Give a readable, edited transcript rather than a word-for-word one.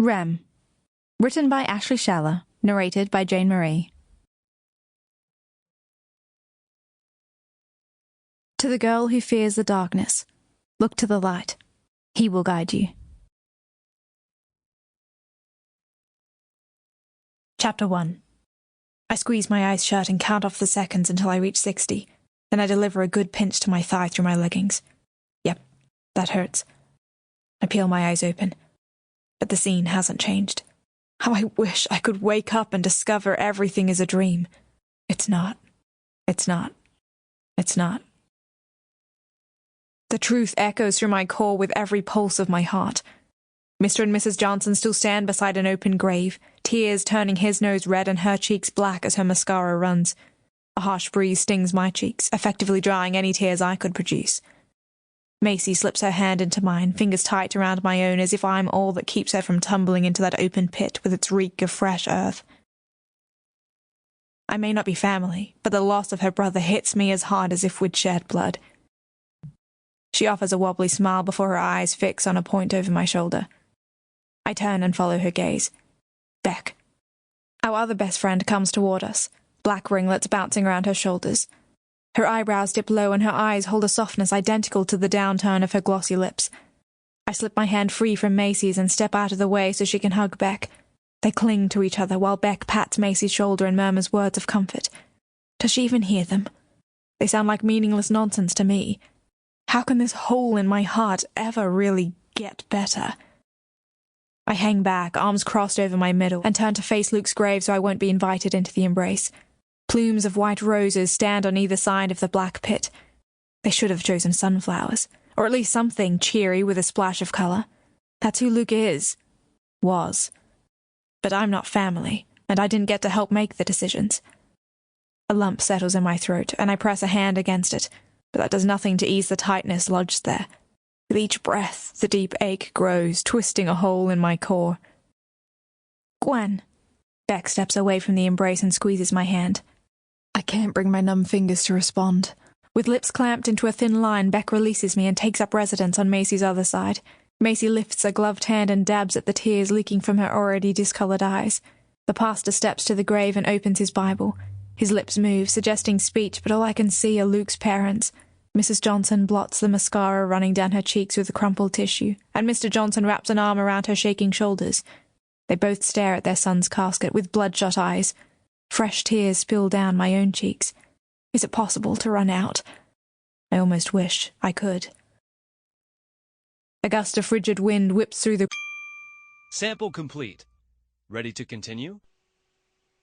R.E.M. Written by Ashley Schaller, narrated by Jane Maree. To the girl who fears the darkness, look to the light. He will guide you. Chapter 1. I squeeze my eyes shut and count off the seconds until I reach 60. Then I deliver a good pinch to my thigh through my leggings. Yep, that hurts. I peel my eyes open. But the scene hasn't changed. How I wish I could wake up and discover everything is a dream. It's not. It's not. It's not. The truth echoes through my core with every pulse of my heart. Mr. and Mrs. Johnson still stand beside an open grave, tears turning his nose red and her cheeks black as her mascara runs. A harsh breeze stings my cheeks, effectively drying any tears I could produce. Macy slips her hand into mine, fingers tight around my own as if I'm all that keeps her from tumbling into that open pit with its reek of fresh earth. I may not be family, but the loss of her brother hits me as hard as if we'd shed blood. She offers a wobbly smile before her eyes fix on a point over my shoulder. I turn and follow her gaze. Beck. Our other best friend comes toward us, black ringlets bouncing around her shoulders. Her eyebrows dip low and her eyes hold a softness identical to the downturn of her glossy lips. I slip my hand free from Macy's and step out of the way so she can hug Beck. They cling to each other while Beck pats Macy's shoulder and murmurs words of comfort. Does she even hear them? They sound like meaningless nonsense to me. How can this hole in my heart ever really get better? I hang back, arms crossed over my middle, and turn to face Luke's grave so I won't be invited into the embrace. Plumes of white roses stand on either side of the black pit. They should have chosen sunflowers, or at least something cheery with a splash of colour. That's who Luke is. Was. But I'm not family, and I didn't get to help make the decisions. A lump settles in my throat, and I press a hand against it, but that does nothing to ease the tightness lodged there. With each breath, the deep ache grows, twisting a hole in my core. Gwen. Beck steps away from the embrace and squeezes my hand. I can't bring my numb fingers to respond. With lips clamped into a thin line, Beck releases me and takes up residence on Macy's other side. Macy lifts a gloved hand and dabs at the tears leaking from her already discoloured eyes. The pastor steps to the grave and opens his Bible. His lips move, suggesting speech, but all I can see are Luke's parents. Mrs. Johnson blots the mascara running down her cheeks with a crumpled tissue, and Mr. Johnson wraps an arm around her shaking shoulders. They both stare at their son's casket with bloodshot eyes. Fresh tears spill down my own cheeks. Is it possible to run out? I almost wish I could. A gust of frigid wind whips through the... Sample complete. Ready to continue?